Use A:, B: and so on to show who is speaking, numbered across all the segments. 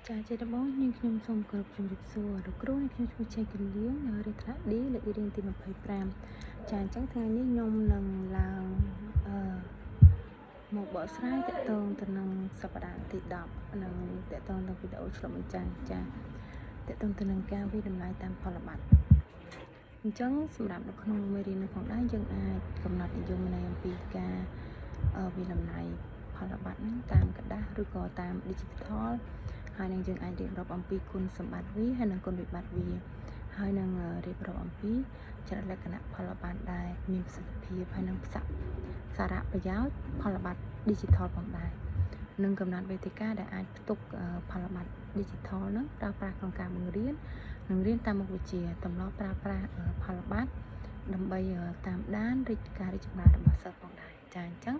A: ចាជាដំបូងយើងខ្ញុំសូមគោរពជម្រាបសួរលោកគ្រូនេះខ្ញុំឈ្មោះឆៃកលៀងរៀនថ្នាក់ D លេខរៀនទី25ចាអញ្ចឹងថ្ងៃនេះខ្ញុំនឹងឡើងមកបកស្រាយតកតងទៅនឹងសប្តាហ៍ទី10និងតកតងទៅវីដេអូឆ្លុះបញ្ចាំងចាតកតងទៅនឹងការវិតម្លៃតាមផលបត្តិអញ្ចឹងសម្រាប់នៅក្នុងមេរៀននេះផងដែរយើងអាចកំណត់និយមន័យអំពីការវិតម្លៃផលបត្តិហ្នឹងតាមក្រដាស់ឬក៏តាម digital ហើយនឹងយើងអាចរៀបរាប់អំពីគុណសម្បត្តិវាហើយនិងគុណវិបត្តិវាហើយនឹងរៀបរាប់អំពីចរិតលក្ខណៈផលបត្តិដែលមានប្រសិទ្ធភាពហើយនឹងសារៈប្រយោជន៍ផលបត្តិ digital ផងដែរនឹងកំណត់វេទិកាដែលអាចផ្ទុកផលបត្តិ digital ហ្នឹងប្រើប្រាស់ក្នុងការបង្រៀននិងរៀនតាមមុខវិជ្ជាទម្លាប់ប្រើប្រាស់ផលបត្តិដើម្បីតាមដានការរីកចម្រើនរបស់សិស្សផងដែរចាអញ្ចឹង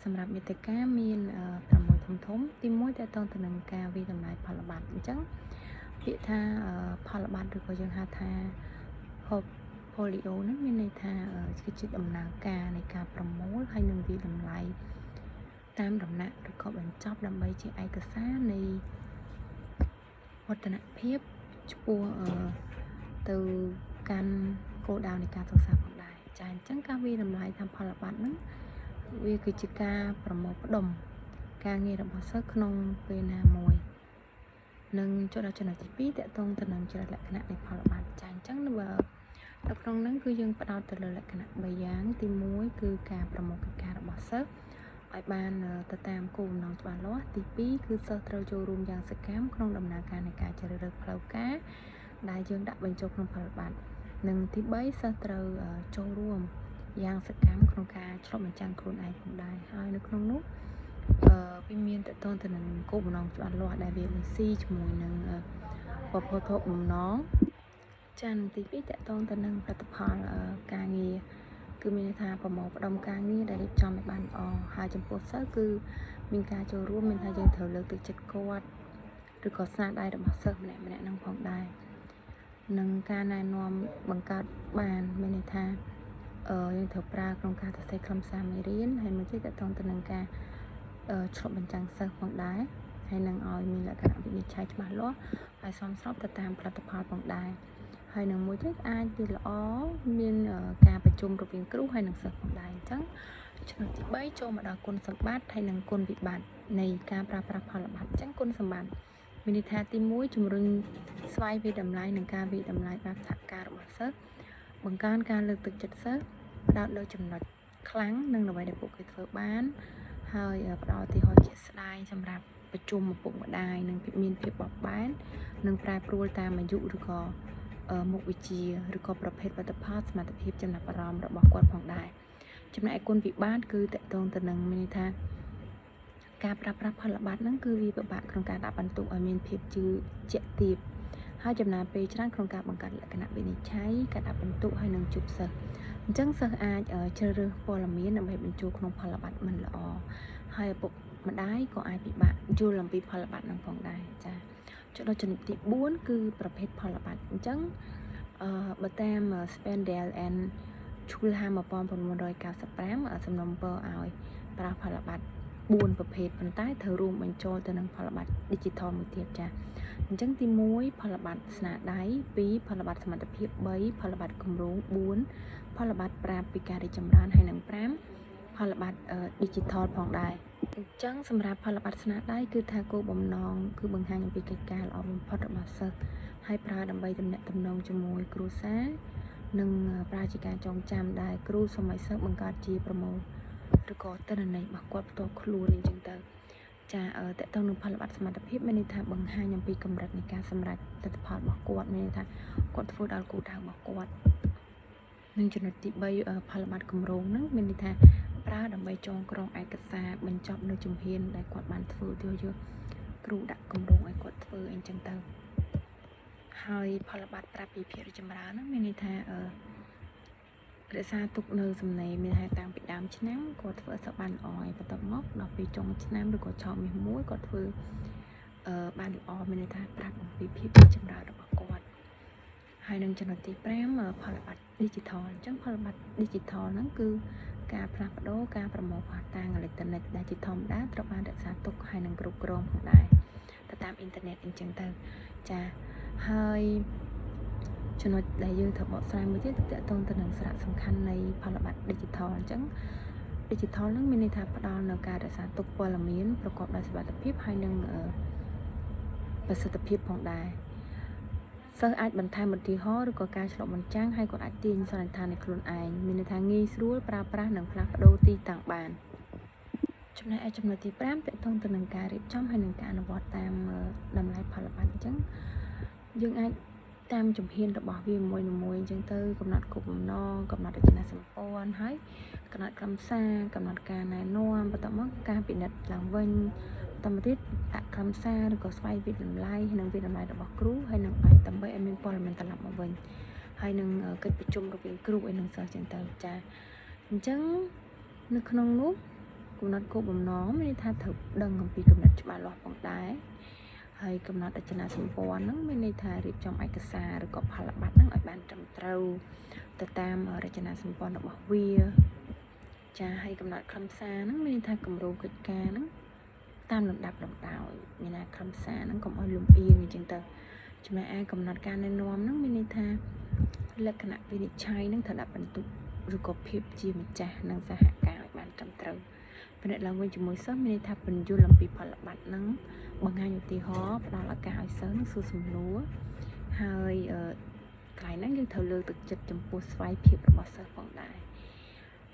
A: សម្រាប់មាតិកាមាន6ធំទី1តកតងទៅនឹងការវិតម្លៃផលបត្តិអញ្ចឹងពាក្យថាផលបត្តិឬក៏យើងហៅថា portfolio ហ្នឹងមានន័យថាគឺជាដំណើរការនៃការប្រមូលហើយនឹងវិតម្លៃតាមដំណាក់ឬក៏បញ្ចប់ដើម្បីជាឯកសារនៃវឌ្ឍនភាពចំពោះទៅកាន់គោលដៅនៃការសិក្សាផងដែរចាអញ្ចឹងការវិតម្លៃតាមផលបត្តិហ្នឹងវាគឺជាការប្រមូលផ្ដុំការងាររបស់សិស្សក្នុងពេលណាមួយនឹងចូលដល់ចំណុចទី2តកតងទៅនឹងចរិតលក្ខណៈនៃផលបត្តិចាអញ្ចឹងនៅក្នុងហ្នឹងគឺយើងផ្ដោតទៅលើលក្ខណៈ3យ៉ាងទី1គឺការប្រមូលកិច្ចការរបស់សិស្សឲ្យបានទៅតាមគោលបំណងច្បាស់លាស់ទី2គឺសិស្សត្រូវចូលរួមយ៉ាងសកម្មក្នុងដំណើរការនៃការជ្រើសរើសផ្លូវការដែលយើងដាក់បញ្ចូលក្នុងផលបត្តិនិងទី3សិស្សត្រូវចូលរួមយ៉ាងសកម្មក្នុងការឆ្លុះបញ្ចាំងខ្លួនឯងផងដែរហើយនៅក្នុងនោះវាមានតកតងទៅនឹងគោលបំណងច្បាស់លាស់ដែលវាមិនស៊ីជាមួយនឹងប្រភពបំណងចានឹងទី2តកតងទៅនឹងផលិតផលការងារគឺមានន័យថាប្រមូលផ្ដុំការងារដែលរៀបចំឲ្យបានល្អហើយចំពោះសិស្សគឺមានការចូលរួមមានថាយើងត្រូវលើកទឹកចិត្តគាត់ឬក៏ស្នាដៃរបស់សិស្សម្នាក់ៗនឹងផងដែរនឹងការណែនាំបង្កើតបានមានន័យថាយើងត្រូវប្រើក្នុងការសរសេរខ្លឹមសារមេរៀនហើយមួយទៀតតកតងទៅនឹងការឆ្លុះបញ្ចាំងសិស្សផងដែរហើយនឹងឲ្យមានលក្ខណៈវិនិច្ឆ័យច្បាស់លាស់ហើយសមស្របទៅតាមផលិតផលផងដែរហើយនឹងមួយទៀតអាចវាល្អមានការប្រជុំរវាងគ្រូហើយនិងសិស្សផងដែរអញ្ចឹងចំណុចទី3ចូលមកដល់គុណសម្បត្តិហើយនិងគុណវិបត្តិនៃការប្រើប្រាស់ផលបត្តិអញ្ចឹងគុណសម្បត្តិមានន័យថាទី1ជំរុញស្វ័យវិតម្លៃនិងការវិតម្លៃបែបសហការរបស់សិស្សបង្កើនការលើកទឹកចិត្តសិស្សផ្ដោតលើចំណុចខ្លាំងនិងអ្វីដែលពួកគេធ្វើបានហើយផ្ដល់ឧទាហរណ៍ជាក់ស្ដែងសម្រាប់ប្រជុំឪពុកម្ដាយនិងមានភាពបត់បែននិងប្រែប្រួលតាមអាយុឬក៏មុខវិជ្ជាឬក៏ប្រភេទផលិតផលសមត្ថភាពចំណាប់អារម្មណ៍របស់គាត់ផងដែរចំណែកគុណវិបត្តិគឺតកតងទៅនឹងមានន័យថាការប្រើប្រាស់ផលបត្តិហ្នឹងគឺវាពិបាកក្នុងការដាក់បន្ទុកឲ្យមានភាពជឿជាក់ទាបហើយចំណាយពេលច្រើនក្នុងការបង្កើតលក្ខណៈវិនិច្ឆ័យការដាក់បន្ទុកហើយនឹងជួបសិស្សអញ្ចឹងសិស្សអាចជ្រើសរើសព័ត៌មានដើម្បីបញ្ចូលក្នុងផលបត្តិមិនល្អហើយឪពុកម្ដាយក៏អាចពិបាកយល់អំពីផលបត្តិហ្នឹងផងដែរចាចូលដល់ចំណុចទី4គឺប្រភេទផលបត្តិអញ្ចឹងបើតាម Spendel and Schulham 1995សំណូមពរឲ្យប្រើផលបត្តិ4ប្រភេទប៉ុន្តែត្រូវរួមបញ្ចូលទៅនឹងផលបត្តិ digital មួយទៀតចាអញ្ចឹងទី1ផលបត្តិស្នាដៃ2ផលបត្តិសមត្ថភាព3ផលបត្តិគម្រោង4ផលបត្តិប្រាប់ពីការរីកចម្រើនហើយនិង5ផលបត្តិ digital ផងដែរអញ្ចឹងសម្រាប់ផលបត្តិស្នាដៃគឺថាគោលបំណងគឺបង្ហាញអំពីកិច្ចការល្អបំផុតរបស់សិស្សហើយប្រើដើម្បីទំនាក់ទំនងជាមួយគ្រួសារនិងប្រើជាការចងចាំដែលគ្រូសូមឲ្យសិស្សបង្កើតជាប្រមូលឬក៏ទិន្នន័យរបស់គាត់ផ្ទាល់ខ្លួនអញ្ចឹងទៅចាតកតងនឹងផលបត្តិសមត្ថភាពមានន័យថាបង្ហាញអំពីកម្រិតនៃការសម្រេចលទ្ធផលរបស់គាត់មានន័យថាគាត់ធ្វើដល់គោលដៅរបស់គាត់និងចំណុចទី3ផលបត្តិគម្រោងហ្នឹងមានន័យថាប្រើដើម្បីចងក្រងឯកសារបញ្ចប់នៅជំហានដែលគាត់បានធ្វើទៅយកគ្រូដាក់គម្រោងឲ្យគាត់ធ្វើអញ្ចឹងទៅហើយផលបត្តិប្រាប់ពីភាពរីកចម្រើនហ្នឹងមានន័យថារក្សាទុកនៅសំណេរមានន័យថាតាំងពីដើមឆ្នាំគាត់ធ្វើអសបានល្អហើយបន្ទាប់មកដល់ពេលចុងឆ្នាំឬក៏ឆោតមាសមួយគាត់ធ្វើបានល្អមានន័យថាប្រាប់អំពីភាពរីកចម្រើនរបស់គាត់ហើយនឹងចំណុចទី5ផលបត្តិ digital អញ្ចឹងផលបត្តិ digital ហ្នឹងគឺការផ្លាស់ប្ដូរការប្រមូលភស្តុតាងអេឡិចត្រូនិកដែលជាធម្មតាត្រូវបានរក្សាទុកហើយនឹងគ្រប់គ្រងផងដែរទៅ តាមអ៊ីនធឺណិតអញ្ចឹងទៅចាហើយចំណុចដែលយើងត្រូវបកស្រាយមួយទៀតតកតងទៅនឹងសារៈសំខាន់នៃផលប័ត្រ Digital អញ្ចឹង Digital ហ្នឹងមានន័យថាផ្ដល់នូវការរក្សាទុកព័ត៌មានប្រកបដោយសុវត្ថិភាពហើយនិងប្រសិទ្ធភាពផងដែរសិស្សអាចបន្ថែមឧទាហរណ៍ឬក៏ការឆ្លុះបញ្ចាំងហើយក៏អាចទាញសន្និដ្ឋាននៃខ្លួនឯងមានន័យថាងាយស្រួលប្រើប្រាស់និងផ្លាស់ប្ដូរទីតាំងបានចំណែកឯចំណុចទី5តកតងទៅនឹងការរៀបចំហើយនិងការអនុវត្តតាមតម្លៃផលប័ត្រអញ្ចឹងយើងអាចតាមជំហានរបស់វាមួយៗអញ្ចឹងទៅកំណត់គោលបំណងកំណត់រចនាសម្ព័ន្ធហើយកំណត់ខ្លឹមសារកំណត់ការណែនាំបន្តមកការពិនិត្យឡើងវិញបន្តមកទៀតដាក់ខ្លឹមសារឬក៏ស្វែងវិតម្លៃនិងវិតម្លៃរបស់គ្រូហើយនឹងឲ្យដើម្បីឲ្យមានព័ត៌មានត្រឡប់មកវិញហើយនឹងកិច្ចប្រជុំរវាងគ្រូហើយនិងសិស្សអញ្ចឹងទៅចាអញ្ចឹងនៅក្នុងនោះកំណត់គោលបំណងមានន័យថាត្រូវដឹងអំពីកំណត់ច្បាស់លាស់ផងដែរហើយកំណត់រចនាសម្ព័ន្ធហ្នឹងមានន័យថារៀបចំឯកសារឬក៏ផលប័ត្រហ្នឹងឲ្យបានត្រឹមត្រូវទៅតាមរចនាសម្ព័ន្ធរបស់វាចាហើយកំណត់ខ្លឹមសារហ្នឹងមានន័យថាគម្រោងកិច្ចការហ្នឹងតាមលំដាប់លំដោយមានថាខ្លឹមសារហ្នឹងកុំឲ្យលំអៀងអញ្ចឹងទៅចំណែកឯកំណត់ការណែនាំហ្នឹងមានន័យថាលក្ខណៈវិនិច្ឆ័យហ្នឹងត្រូវដាក់បន្ទុកឬក៏ភាពជាម្ចាស់និងសហការឲ្យបានត្រឹមត្រូវពិនិត្យឡើងវិញជាមួយសិស្សមានន័យថាពន្យល់អំពីផលប័ត្រហ្នឹងបង្ហាញឧទាហរណ៍ផ្ដល់ឱកាសឲ្យសិស្សនឹងសួរសំណួរហើយកន្លែងហ្នឹងយើងត្រូវលើកទឹកចិត្តចំពោះស្វ័យភាពរបស់សិស្សផងដែរ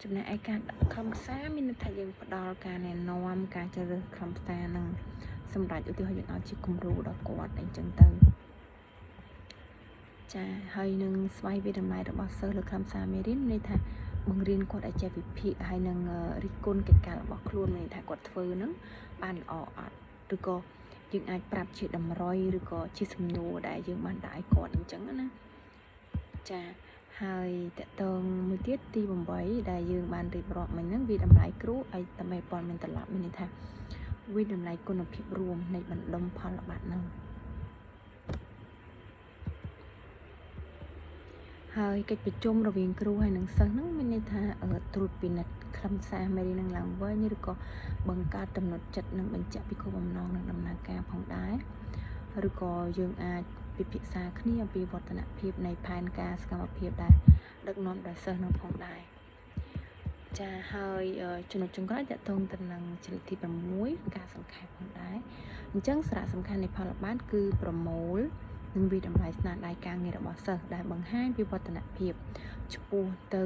A: ចំណែកឯការដាក់ខ្លឹមសារមានន័យថាយើងផ្ដល់ការណែនាំការជ្រើសរើសខ្លឹមសារហ្នឹងសម្រាប់ឧទាហរណ៍យើងឲ្យជាគំរូដល់គាត់អីចឹងទៅចាហើយនឹងស្វ័យវិតម្លៃរបស់សិស្សលើខ្លឹមសារមេរៀនមានន័យថាបង្រៀនគាត់ឲ្យចេះវិភាគហើយនឹងរិះគន់កិច្ចការរបស់ខ្លួនមានន័យថាគាត់ធ្វើហ្នឹងបានល្អអត់ឬក៏យើងអាចប្រាប់ជាតម្រុយឬក៏ជាសំណួរដែលយើងបានដាក់ឲ្យគាត់អញ្ចឹងណាចាហើយតកតងមួយទៀតទី8ដែលយើងបានរៀបរាប់មិញហ្នឹងវាតម្លៃគ្រូឲ្យតែព័ត៌មានត្រឡប់មានន័យថាវាតម្លៃគុណភាពរួមនៃបណ្ដុំផលប័ត្រហ្នឹងហើយកិច្ចប្រជុំរវាងគ្រូហើយនិងសិស្សហ្នឹងមានន័យថាត្រួតពិនិត្យខ្លឹមសារមេរៀននឹងឡើងវិញឬក៏បង្កើតទំនុកចិត្តនិងបញ្ជាក់ពីគោលបំណងនិងដំណើរការផងដែរឬក៏យើងអាចពិភាក្សាគ្នាអំពីវឌ្ឍនភាពនៃផែនការសកម្មភាពដែលដឹកនាំដោយសិស្សនឹងផងដែរចាហើយចំណុចចុងក្រោយតកតងទៅនឹងចំណុចទី6ការសង្ខេបផងដែរអញ្ចឹងសារៈសំខាន់នៃផលប័ត្រគឺប្រមូលនិងវិតម្លៃស្នាដៃការងាររបស់សិស្សដែលបង្ហាញពីវឌ្ឍនភាពចំពោះទៅ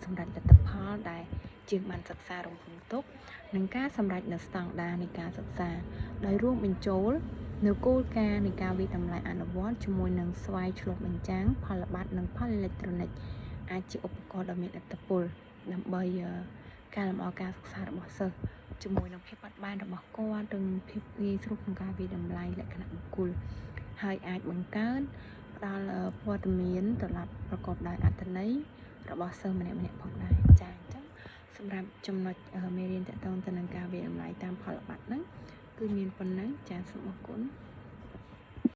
A: សម្រាប់លទ្ធផលដែលជាងបានសិក្សារំពឹងទុកនិងការសម្រេចនៅស្តង់ដារនៃការសិក្សាដោយរួមបញ្ចូលនៅគោលការណ៍នៃការវិតម្លៃអនុវត្តជាមួយនឹងស្វ័យឆ្លុះបញ្ចាំងផលប័ត្រនិងផលអេឡិចត្រូនិកអាចជាឧបករណ៍ដ៏មានឥទ្ធិពលដើម្បីការលម្អការសិក្សារបស់សិស្សជាមួយនឹងភាពបត់បែនរបស់គាត់និងភាពងាយស្រួលក្នុងការវិតម្លៃលក្ខណៈបុគ្គលហើយអាចបង្កើនផ្ដល់ព័ត៌មានត្រឡប់ប្រកបដោយអត្ថន័យរបស់សិស្សម្នាក់ៗផងដែរចា៎អញ្ចឹងសម្រាប់ចំណុចមេរៀនតកតងទៅនឹងការវិតម្លៃតាមផលប័ត្រហ្នឹងគឺមានប៉ុណ្ណឹងចា៎សូមអរគុណ